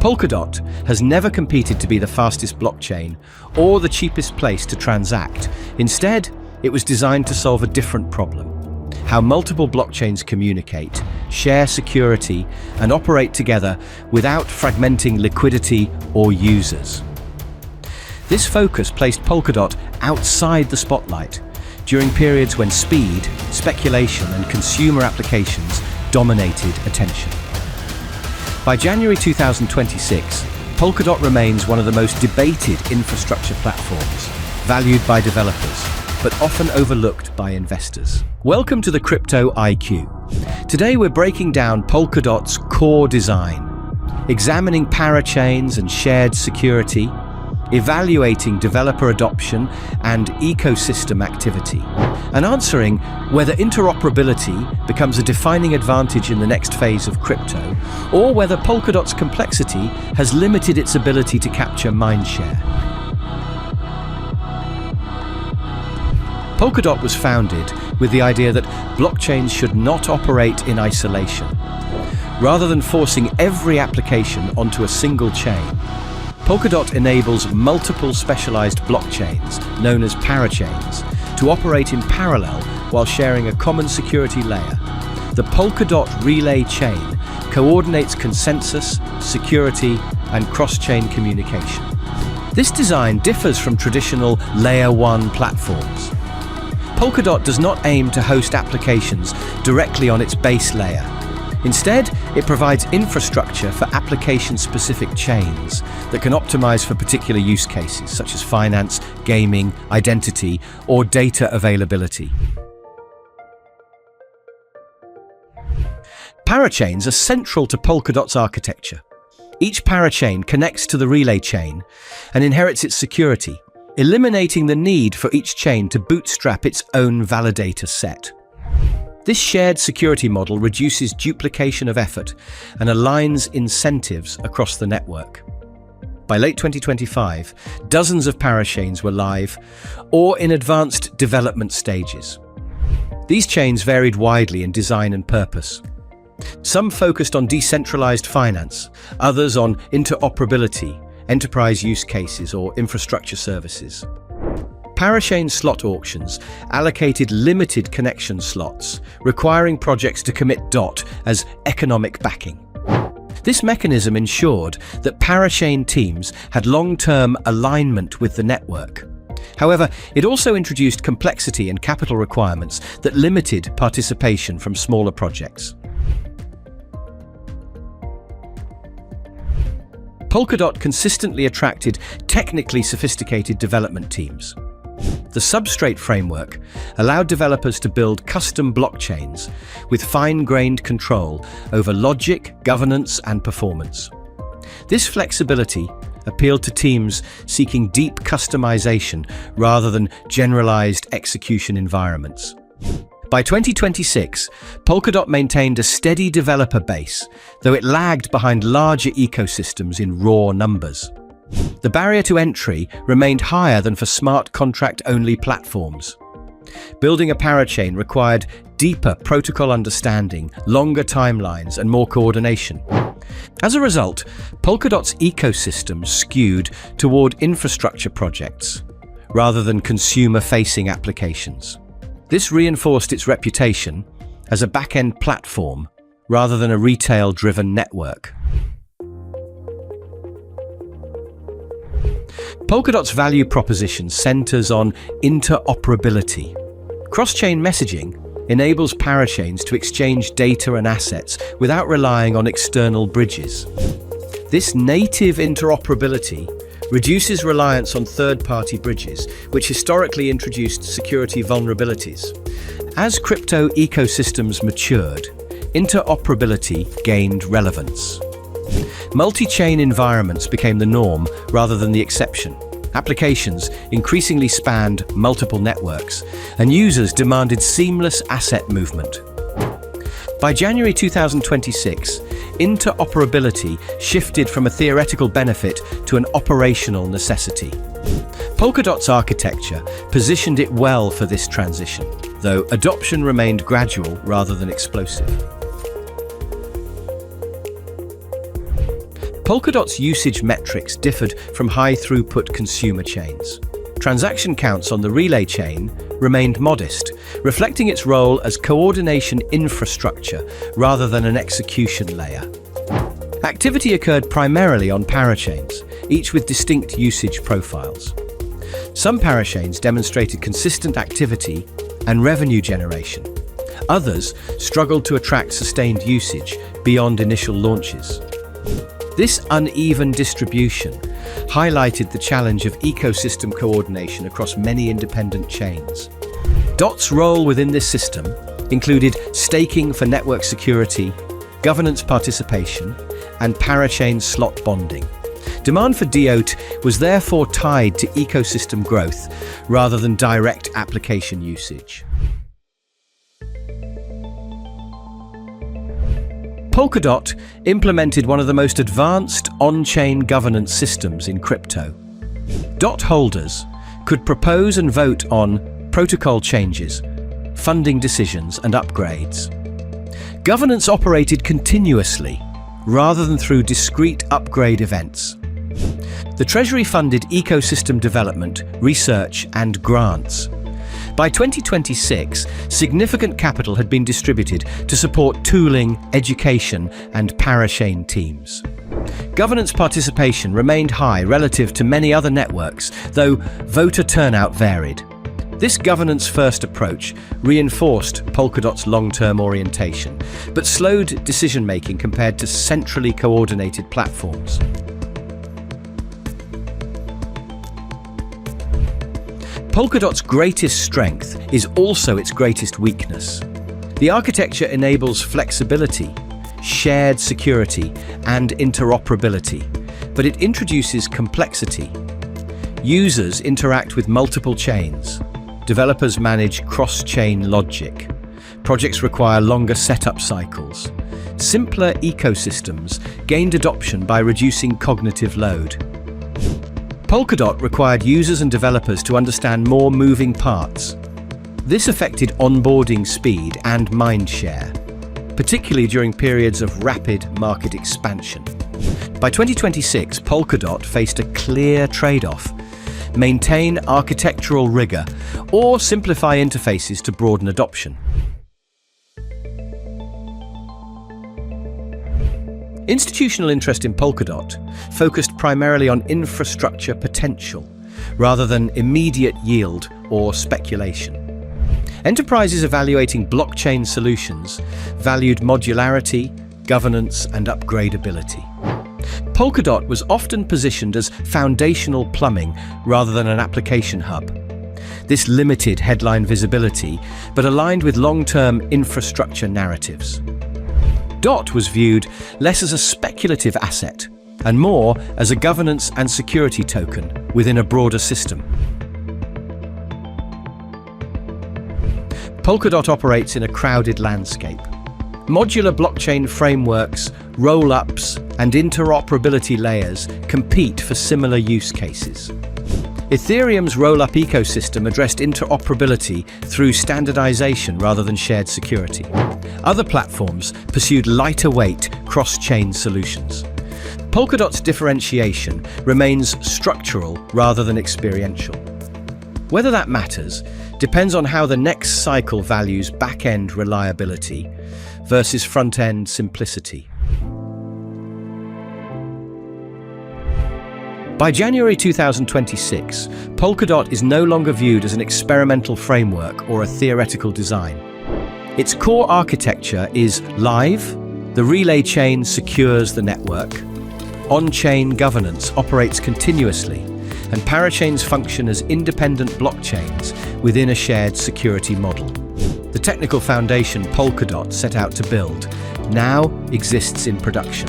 Polkadot has never competed to be the fastest blockchain or the cheapest place to transact. Instead, it was designed to solve a different problem: how multiple blockchains communicate, share security, and operate together without fragmenting liquidity or users. This focus placed Polkadot outside the spotlight during periods when speed, speculation, and consumer applications dominated attention. By January 2026, Polkadot remains one of the most debated infrastructure platforms, valued by developers, but often overlooked by investors. Welcome to the Crypto IQ. Today we're breaking down Polkadot's core design, examining parachains and shared security, evaluating developer adoption and ecosystem activity, and answering whether interoperability becomes a defining advantage in the next phase of crypto, or whether Polkadot's complexity has limited its ability to capture mindshare. Polkadot was founded with the idea that blockchains should not operate in isolation. Rather than forcing every application onto a single chain, Polkadot enables multiple specialized blockchains, known as parachains, to operate in parallel while sharing a common security layer. The Polkadot relay chain coordinates consensus, security, and cross-chain communication. This design differs from traditional Layer 1 platforms. Polkadot does not aim to host applications directly on its base layer. Instead, it provides infrastructure for application-specific chains that can optimize for particular use cases, such as finance, gaming, identity, or data availability. Parachains are central to Polkadot's architecture. Each parachain connects to the relay chain and inherits its security, eliminating the need for each chain to bootstrap its own validator set. This shared security model reduces duplication of effort and aligns incentives across the network. By late 2025, dozens of parachains were live or in advanced development stages. These chains varied widely in design and purpose. Some focused on decentralized finance, others on interoperability, enterprise use cases, or infrastructure services. Parachain slot auctions allocated limited connection slots, requiring projects to commit DOT as economic backing. This mechanism ensured that parachain teams had long-term alignment with the network. However, it also introduced complexity and capital requirements that limited participation from smaller projects. Polkadot consistently attracted technically sophisticated development teams. The substrate framework allowed developers to build custom blockchains with fine-grained control over logic, governance, and performance. This flexibility appealed to teams seeking deep customization rather than generalized execution environments. By 2026, Polkadot maintained a steady developer base, though it lagged behind larger ecosystems in raw numbers. The barrier to entry remained higher than for smart contract-only platforms. Building a parachain required deeper protocol understanding, longer timelines, and more coordination. As a result, Polkadot's ecosystem skewed toward infrastructure projects rather than consumer-facing applications. This reinforced its reputation as a back-end platform rather than a retail-driven network. Polkadot's value proposition centers on interoperability. Cross-chain messaging enables parachains to exchange data and assets without relying on external bridges. This native interoperability reduces reliance on third-party bridges, which historically introduced security vulnerabilities. As crypto ecosystems matured, interoperability gained relevance. Multi-chain environments became the norm rather than the exception. Applications increasingly spanned multiple networks, and users demanded seamless asset movement. By January 2026, interoperability shifted from a theoretical benefit to an operational necessity. Polkadot's architecture positioned it well for this transition, though adoption remained gradual rather than explosive. Polkadot's usage metrics differed from high-throughput consumer chains. Transaction counts on the relay chain remained modest, reflecting its role as coordination infrastructure rather than an execution layer. Activity occurred primarily on parachains, each with distinct usage profiles. Some parachains demonstrated consistent activity and revenue generation. Others struggled to attract sustained usage beyond initial launches. This uneven distribution highlighted the challenge of ecosystem coordination across many independent chains. DOT's role within this system included staking for network security, governance participation, and parachain slot bonding. Demand for DOT was therefore tied to ecosystem growth rather than direct application usage. Polkadot implemented one of the most advanced on-chain governance systems in crypto. DOT holders could propose and vote on protocol changes, funding decisions, and upgrades. Governance operated continuously, rather than through discrete upgrade events. The Treasury funded ecosystem development, research, and grants. By 2026, significant capital had been distributed to support tooling, education, and Parachain teams. Governance participation remained high relative to many other networks, though voter turnout varied. This governance-first approach reinforced Polkadot's long-term orientation, but slowed decision-making compared to centrally coordinated platforms. Polkadot's greatest strength is also its greatest weakness. The architecture enables flexibility, shared security, and interoperability, but it introduces complexity. Users interact with multiple chains. Developers manage cross-chain logic. Projects require longer setup cycles. Simpler ecosystems gained adoption by reducing cognitive load. Polkadot required users and developers to understand more moving parts. This affected onboarding speed and mindshare, particularly during periods of rapid market expansion. By 2026, Polkadot faced a clear trade-off: maintain architectural rigor, or simplify interfaces to broaden adoption. Institutional interest in Polkadot focused primarily on infrastructure potential, rather than immediate yield or speculation. Enterprises evaluating blockchain solutions valued modularity, governance, and upgradability. Polkadot was often positioned as foundational plumbing rather than an application hub. This limited headline visibility, but aligned with long-term infrastructure narratives. DOT was viewed less as a speculative asset and more as a governance and security token within a broader system. Polkadot operates in a crowded landscape. Modular blockchain frameworks, roll-ups, and interoperability layers compete for similar use cases. Ethereum's roll-up ecosystem addressed interoperability through standardization rather than shared security. Other platforms pursued lighter-weight, cross-chain solutions. Polkadot's differentiation remains structural rather than experiential. Whether that matters depends on how the next cycle values back-end reliability versus front-end simplicity. By January 2026, Polkadot is no longer viewed as an experimental framework or a theoretical design. Its core architecture is live, the relay chain secures the network, on-chain governance operates continuously, and parachains function as independent blockchains within a shared security model. The technical foundation Polkadot set out to build now exists in production.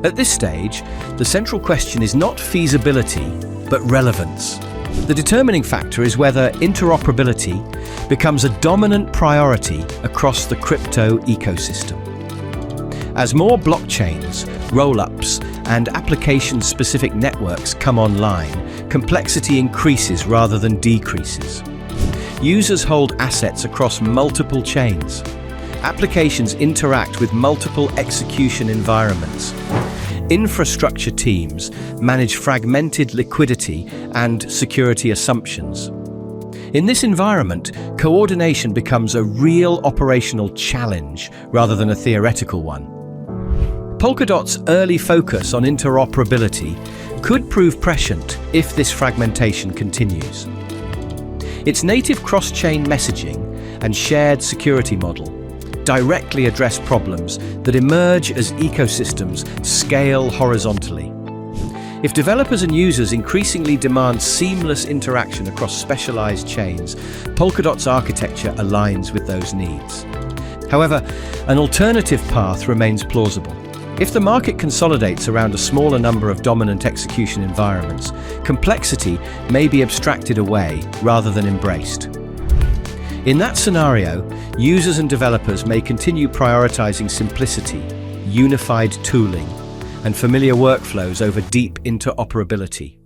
At this stage, the central question is not feasibility, but relevance. The determining factor is whether interoperability becomes a dominant priority across the crypto ecosystem. As more blockchains, roll-ups, and application-specific networks come online, complexity increases rather than decreases. Users hold assets across multiple chains. Applications interact with multiple execution environments. infrastructure teams manage fragmented liquidity and security assumptions. In this environment, coordination becomes a real operational challenge rather than a theoretical one. Polkadot's early focus on interoperability could prove prescient if this fragmentation continues. Its native cross-chain messaging and shared security model directly address problems that emerge as ecosystems scale horizontally. If developers and users increasingly demand seamless interaction across specialized chains, Polkadot's architecture aligns with those needs. However, an alternative path remains plausible. If the market consolidates around a smaller number of dominant execution environments, complexity may be abstracted away rather than embraced. In that scenario, users and developers may continue prioritizing simplicity, unified tooling, and familiar workflows over deep interoperability.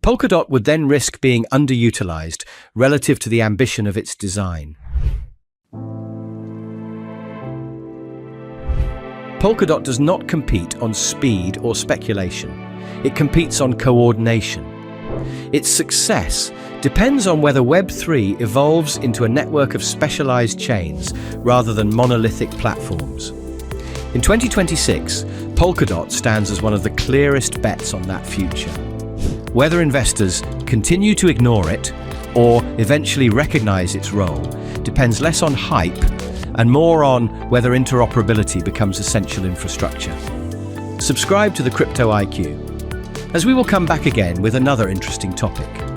Polkadot would then risk being underutilized relative to the ambition of its design. Polkadot does not compete on speed or speculation. It competes on coordination. Its success depends on whether Web3 evolves into a network of specialized chains rather than monolithic platforms. In 2026, Polkadot stands as one of the clearest bets on that future. Whether investors continue to ignore it or eventually recognize its role depends less on hype and more on whether interoperability becomes essential infrastructure. Subscribe to the Crypto IQ, as we will come back again with another interesting topic.